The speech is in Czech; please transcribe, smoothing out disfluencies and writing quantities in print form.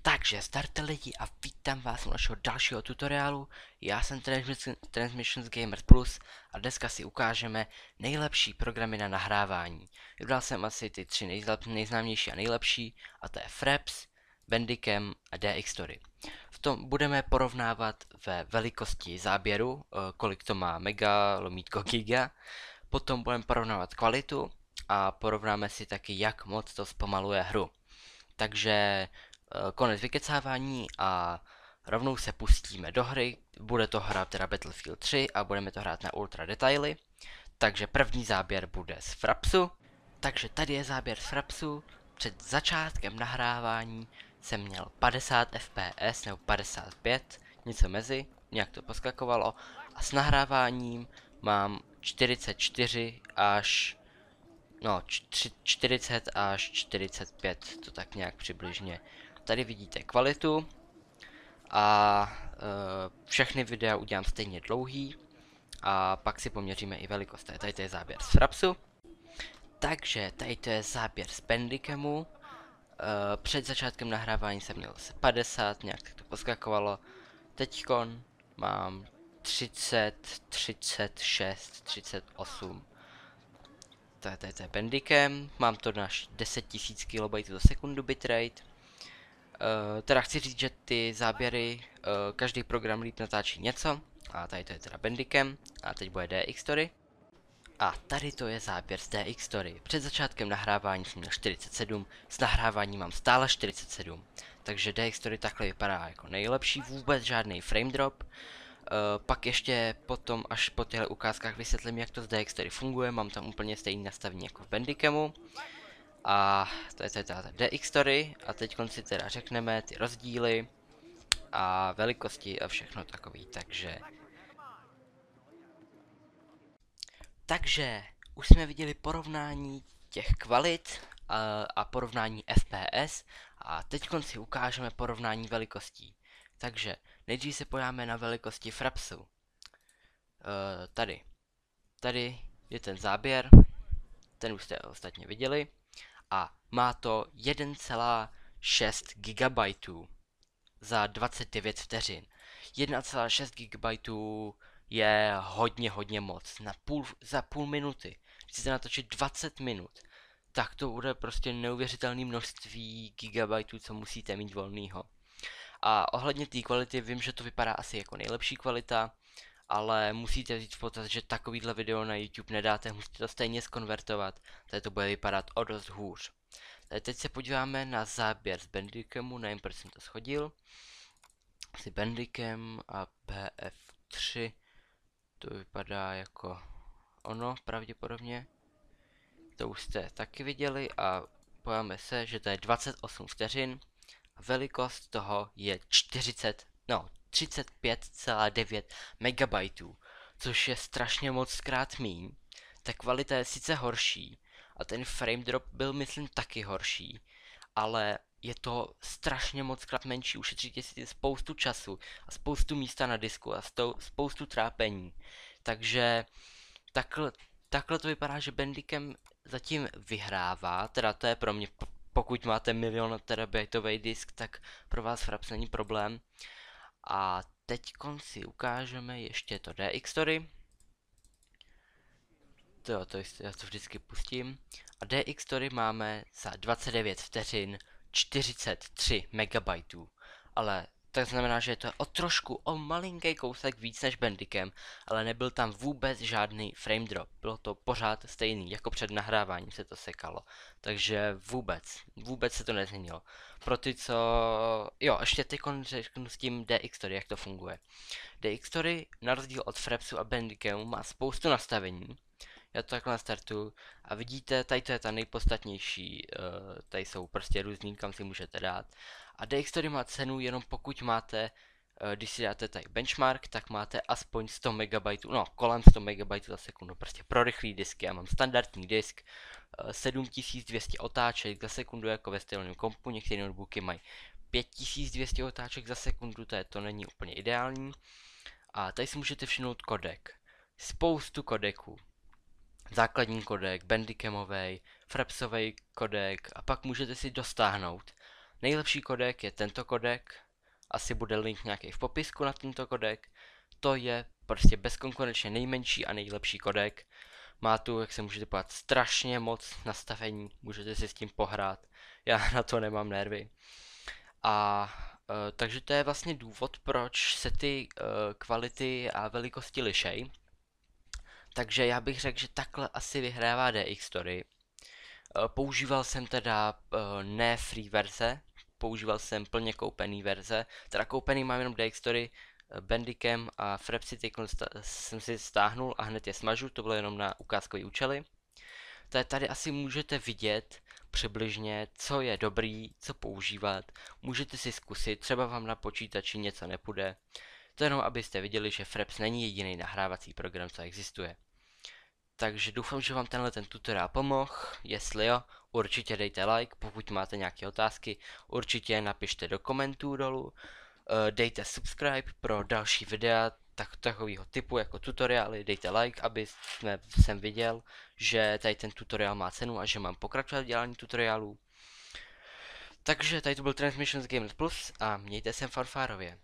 Takže zdarte lidi a vítám vás u našeho dalšího tutoriálu. Já jsem Transmissions Gamers Plus a dneska si ukážeme nejlepší programy na nahrávání. Vybral jsem asi ty tři nejznámější a nejlepší, a to je Fraps, Bandicam a DxTory. V tom budeme porovnávat ve velikosti záběru, kolik to má mega lomítko giga. Potom budeme porovnávat kvalitu a porovnáme si taky, jak moc to zpomaluje hru. Takže konec vykecávání a rovnou se pustíme do hry. Bude to hra teda Battlefield 3 a budeme to hrát na ultra detaily. Takže první záběr bude z Frapsu. Takže tady je záběr z Frapsu. Před začátkem nahrávání jsem měl 50 fps nebo 55, něco mezi, nějak to poskakovalo. A s nahráváním mám 44 až 40 až 45, to tak nějak přibližně. Tady vidíte kvalitu a všechny videa udělám stejně dlouhý a pak si poměříme i velikost. Tady to je záběr z Frapsu. Takže tady to je záběr z Bandicamu. Před začátkem nahrávání jsem měl 50, nějak tak to poskakovalo. Teďkon mám 30, 36, 38. To je Bandicam, mám to na 10 000 KB za sekundu bitrate. Teda chci říct, že ty záběry, každý program líp natáčí něco. A tady to je teda Bandicam a teď bude DxTory. A tady to je záběr z DxTory. Před začátkem nahrávání jsem měl 47, s nahráváním mám stále 47. Takže DxTory takhle vypadá jako nejlepší, vůbec žádný frame drop. Pak ještě potom, až po těchto ukázkách vysvětlím, jak to z DxTory funguje. Mám tam úplně stejné nastavení jako v Bandicamu. A to je teda DxTory a teď si teda řekneme ty rozdíly a velikosti a všechno takový, takže už jsme viděli porovnání těch kvalit a porovnání FPS a teď si ukážeme porovnání velikostí. Takže nejdřív se podíváme na velikosti Frapsu. Tady je ten záběr, ten už jste ostatně viděli. A má to 1,6 GB za 29 vteřin. 1,6 GB je hodně moc. Za půl minuty. Když chcete natočit 20 minut, tak to bude prostě neuvěřitelné množství gigabajtů, co musíte mít volného. A ohledně té kvality vím, že to vypadá asi jako nejlepší kvalita, ale musíte vzít v potaz, že takovýhle video na YouTube nedáte, musíte to stejně zkonvertovat, tady to bude vypadat o dost hůř. Teď se podíváme na záběr z Bandicamu, nevím, proč jsem to shodil. Asi Bandicam a BF3, to vypadá jako ono pravděpodobně. To už jste taky viděli a podíváme se, že to je 28 vteřin a velikost toho je 35,9 MB, což je strašně moc krát míň. Ta kvalita je sice horší a ten frame drop byl, myslím, taky horší, ale je to strašně moc krát menší, ušetříte si spoustu času a spoustu místa na disku a spoustu trápení. Takže takhle to vypadá, že Bandicam zatím vyhrává, teda to je pro mě, pokud máte 1 000 000 terabajtový disk, tak pro vás Fraps není problém. A teďkon si ukážeme ještě to DxTory. Já to vždycky pustím. A DxTory máme za 29 vteřin 43 MB. Ale tak znamená, že je to o malinký kousek víc než Bandicam, ale nebyl tam vůbec žádný frame drop. Bylo to pořád stejný, jako před nahráváním se to sekalo. Takže vůbec se to nezměnilo. Pro ty, co... Jo, ještě teď řeknu s tím DxTory, jak to funguje. DxTory, na rozdíl od Frapsu a Bandicamu, má spoustu nastavení. Já to takhle nastartuju a vidíte, tady to je ta nejpodstatnější, tady jsou prostě různý, kam si můžete dát. A DxTory má cenu jenom pokud máte, když si dáte tady benchmark, tak máte aspoň 100 MB, no kolem 100 MB za sekundu, prostě pro rychlý disky. Já mám standardní disk, 7200 otáček za sekundu jako ve stejném kompu, některé notebooky mají 5200 otáček za sekundu, to není úplně ideální. A tady si můžete všimnout kodek. Spoustu kodeků. Základní kodek, Bandicamovej, Frapsovej kodek a pak můžete si dostáhnout. Nejlepší kodek je tento kodek, asi bude link nějaký v popisku na tento kodek. To je prostě bezkonkurenčně nejmenší a nejlepší kodek. Má tu, jak se můžete podívat, strašně moc nastavení, můžete si s tím pohrát. Já na to nemám nervy. A takže to je vlastně důvod, proč se ty kvality a velikosti lišej. Takže já bych řekl, že takhle asi vyhrává DX Story. Používal jsem teda ne free verze, používal jsem plně koupený verze. Teda koupený mám jenom DX Story, Bandicam a Frapsy jsem si stáhnul a hned je smažu, to bylo jenom na ukázkové účely. Tady asi můžete vidět přibližně, co je dobrý, co používat. Můžete si zkusit, třeba vám na počítači něco nepůjde. To jenom abyste viděli, že Fraps není jediný nahrávací program, co existuje. Takže doufám, že vám tenhle tutoriál pomohl. Jestli jo, určitě dejte like, pokud máte nějaké otázky, určitě napište do komentů dolů. Dejte subscribe pro další videa takového typu jako tutoriály, dejte like, aby jsem viděl, že tady ten tutoriál má cenu a že mám pokračovat v dělání tutoriálů. Takže tady to byl Transmissions Gamer Plus a mějte se fanfárově.